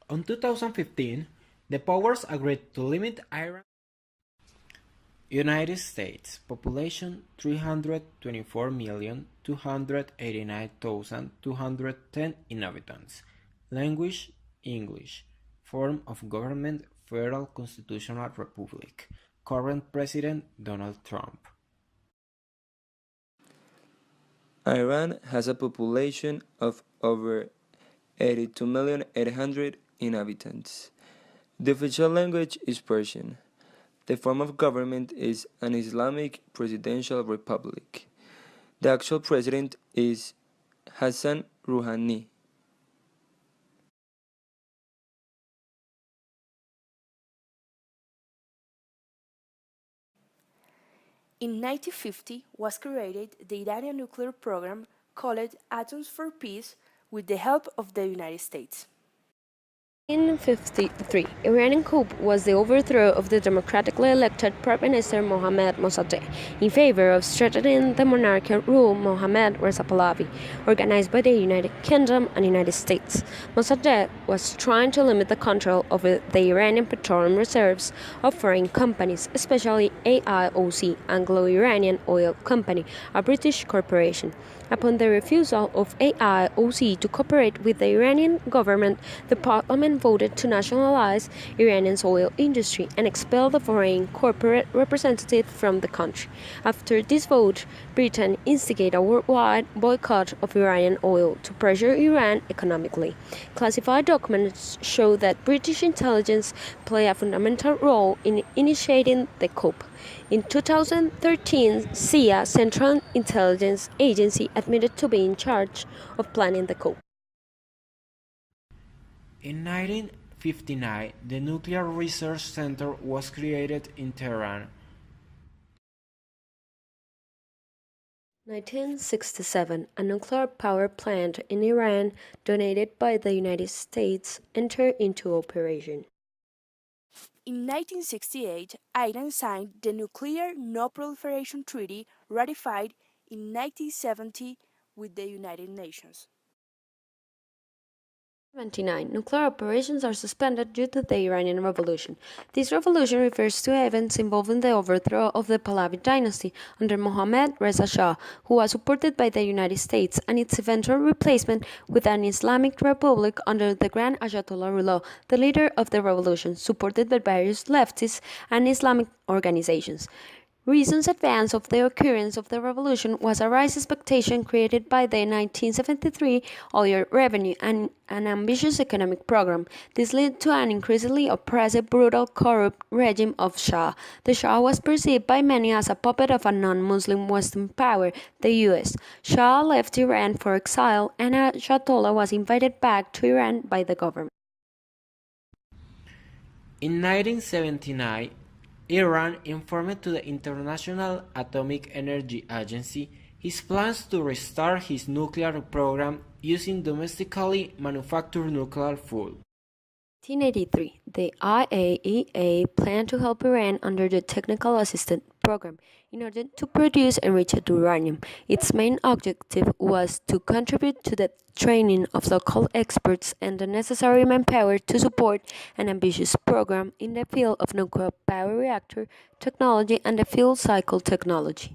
On 2015, the powers agreed to limit Iran's United States population 324,289,210 inhabitants. Language English. Form of government Federal Constitutional Republic. Current President Donald Trump. Iran has a population of over 82,800,000 inhabitants. The official language is Persian. The form of government is an Islamic presidential republic. The actual president is Hassan Rouhani. In 1950 was created the Iranian nuclear program called Atoms for Peace with the help of the United States. In 1953, Iranian coup was the overthrow of the democratically elected Prime Minister Mohammad Mossadegh in favor of strengthening the monarchical rule Mohammad Reza Pahlavi, organized by the United Kingdom and United States. Mossadegh was trying to limit the control over the Iranian petroleum reserves of foreign companies, especially AIOC, Anglo-Iranian Oil Company, a British corporation. Upon the refusal of AIOC to cooperate with the Iranian government, the parliament voted to nationalize Iranian's oil industry and expel the foreign corporate representative from the country. After this vote, Britain instigated a worldwide boycott of Iranian oil to pressure Iran economically. Classified documents show that British intelligence played a fundamental role in initiating the coup. In 2013, CIA, Central Intelligence Agency, admitted to be in charge of planning the coup. In 1959, the Nuclear Research Center was created in Tehran. 1967, a nuclear power plant in Iran, donated by the United States, entered into operation. In 1968, Iran signed the Nuclear Non-Proliferation Treaty ratified in 1970 with the United Nations. 1979. Nuclear operations are suspended due to the Iranian Revolution. This revolution refers to events involving the overthrow of the Pahlavi dynasty under Mohammad Reza Shah, who was supported by the United States, and its eventual replacement with an Islamic republic under the Grand Ayatollah Rullah, the leader of the revolution, supported by various leftist and Islamic organizations. Reasons advance of the occurrence of the revolution was a rise expectation created by the 1973 oil revenue and an ambitious economic program. This led to an increasingly oppressive, brutal, corrupt regime of Shah. The Shah was perceived by many as a puppet of a non-Muslim Western power, the US. Shah left Iran for exile, and Ayatollah was invited back to Iran by the government. In 1979, Iran informed to the International Atomic Energy Agency his plans to restart his nuclear program using domestically manufactured nuclear fuel. 1983, the IAEA planned to help Iran under the Technical Assistance Program in order to produce enriched uranium. Its main objective was to contribute to the training of local experts and the necessary manpower to support an ambitious program in the field of nuclear power reactor technology and the fuel cycle technology.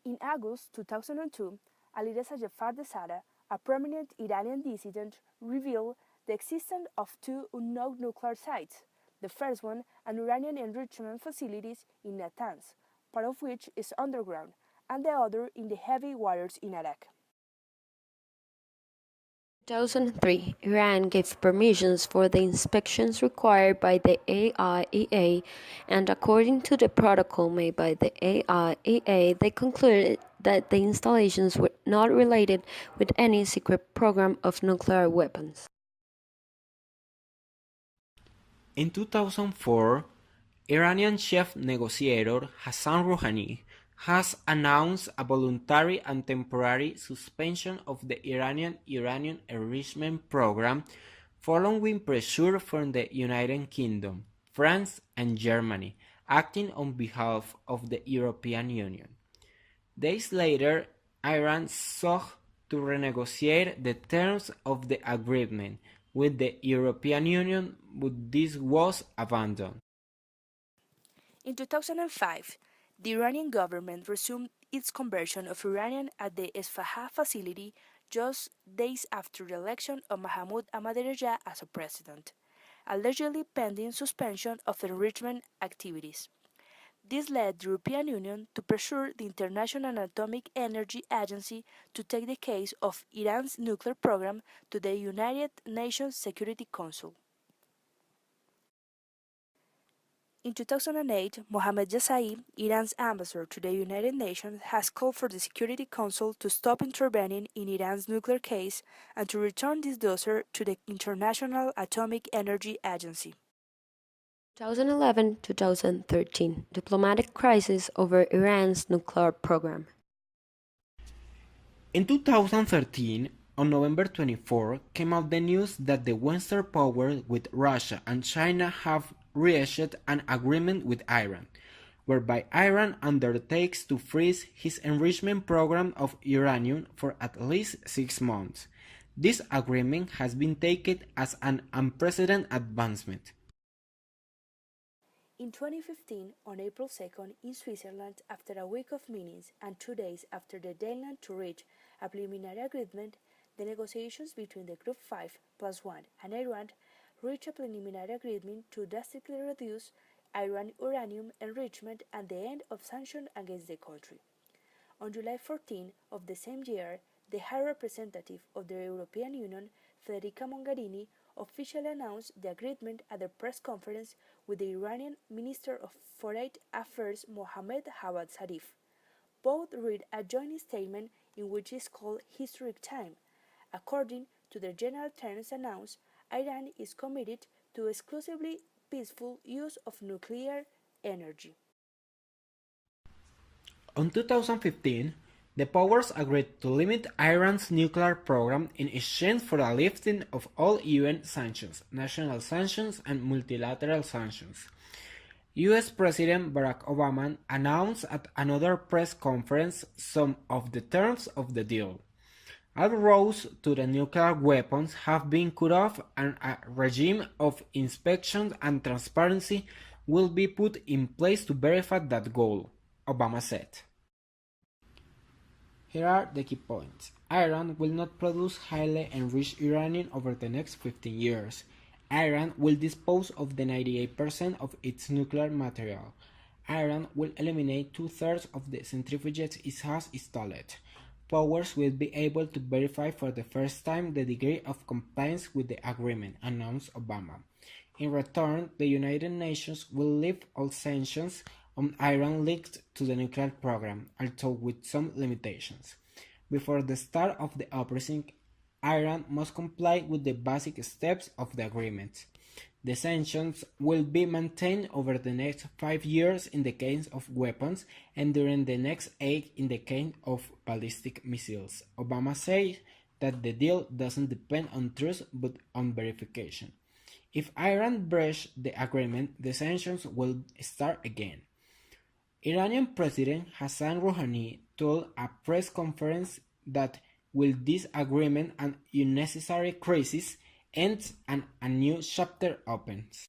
In August 2002, Alireza Jafar-Dezada, a prominent Iranian dissident, revealed the existence of two unknown nuclear sites. The first one, an uranium enrichment facilities in Natanz, part of which is underground, and the other in the heavy waters in Iraq. 2003, Iran gave permissions for the inspections required by the AIEA, and according to the protocol made by the AIEA, they concluded that the installations were not related with any secret program of nuclear weapons. In 2004, Iranian chief negotiator Hassan Rouhani has announced a voluntary and temporary suspension of the Iranian uranium enrichment program following pressure from the United Kingdom, France, and Germany, acting on behalf of the European Union. Days later, Iran sought to renegotiate the terms of the agreement with the European Union, but this was abandoned. In 2005, the Iranian government resumed its conversion of uranium at the Isfahan facility just days after the election of Mahmoud Ahmadinejad as a president, allegedly pending suspension of enrichment activities. This led the European Union to pressure the International Atomic Energy Agency to take the case of Iran's nuclear program to the United Nations Security Council. In 2008, Mohammad Jazai, Iran's ambassador to the United Nations, has called for the Security Council to stop intervening in Iran's nuclear case and to return this dossier to the International Atomic Energy Agency. 2011-2013 Diplomatic crisis over Iran's nuclear program. In 2013, on November 24, came out the news that the Western powers with Russia and China have reached an agreement with Iran, whereby Iran undertakes to freeze his enrichment program of uranium for at least 6 months. This agreement has been taken as an unprecedented advancement. In 2015, on April 2nd, in Switzerland, after a week of meetings and 2 days after the deadline to reach a preliminary agreement, the negotiations between the Group 5 plus 1 and Iran reached a preliminary agreement to drastically reduce Iran uranium enrichment and the end of sanctions against the country. On July 14 of the same year, the High Representative of the European Union, Federica Mogherini, officially announced the agreement at a press conference with the Iranian Minister of Foreign Affairs Mohammad Javad Zarif. Both read a joint statement in which is called Historic Time. According to the general terms announced, Iran is committed to exclusively peaceful use of nuclear energy. In 2015, the powers agreed to limit Iran's nuclear program in exchange for a lifting of all UN sanctions, national sanctions, and multilateral sanctions. US President Barack Obama announced at another press conference some of the terms of the deal. All roads to the nuclear weapons have been cut off and a regime of inspection and transparency will be put in place to verify that goal, Obama said. Here are the key points. Iran will not produce highly enriched uranium over the next 15 years. Iran will dispose of the 98% of its nuclear material. Iran will eliminate 2/3 of the centrifuges it has installed. Powers will be able to verify for the first time the degree of compliance with the agreement, announced Obama. In return, the United Nations will lift all sanctions on Iran linked to the nuclear program, although with some limitations. Before the start of the operation, Iran must comply with the basic steps of the agreement. The sanctions will be maintained over the next 5 years in the case of weapons and during the next 8 in the case of ballistic missiles. Obama said that the deal doesn't depend on trust but on verification. If Iran breaches the agreement, the sanctions will start again. Iranian President Hassan Rouhani told a press conference that with this agreement an unnecessary crisis ends and a new chapter opens.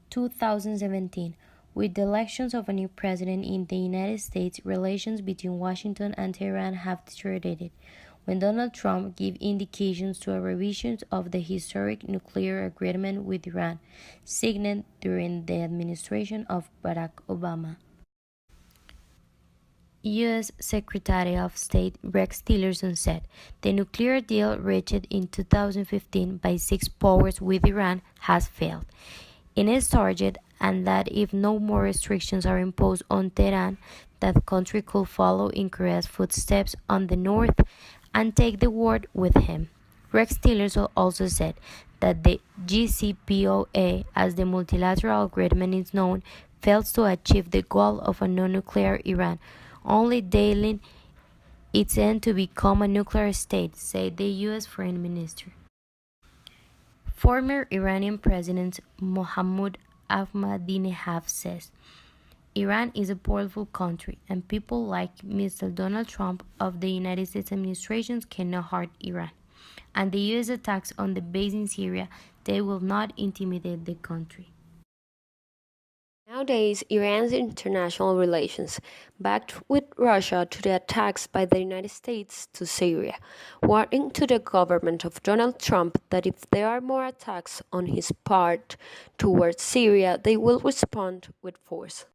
2017. With the elections of a new president in the United States, relations between Washington and Tehran have deteriorated. When Donald Trump gave indications to a revision of the historic nuclear agreement with Iran, signed during the administration of Barack Obama. U.S. Secretary of State Rex Tillerson said the nuclear deal reached in 2015 by 6 powers with Iran has failed in its target, and that if no more restrictions are imposed on Tehran, that country could follow in Korea's footsteps on the north and take the world with him. Rex Tillerson also said that the JCPOA, as the multilateral agreement is known, fails to achieve the goal of a non-nuclear Iran, only delaying its end to become a nuclear state, said the U.S. Foreign Minister. Former Iranian President Mohammad Ahmadinejad says Iran is a powerful country, and people like Mr. Donald Trump of the United States administration cannot hurt Iran. And the US attacks on the base in Syria, they will not intimidate the country. Nowadays, Iran's international relations, backed with Russia to the attacks by the United States to Syria, warning to the government of Donald Trump that if there are more attacks on his part towards Syria, they will respond with force.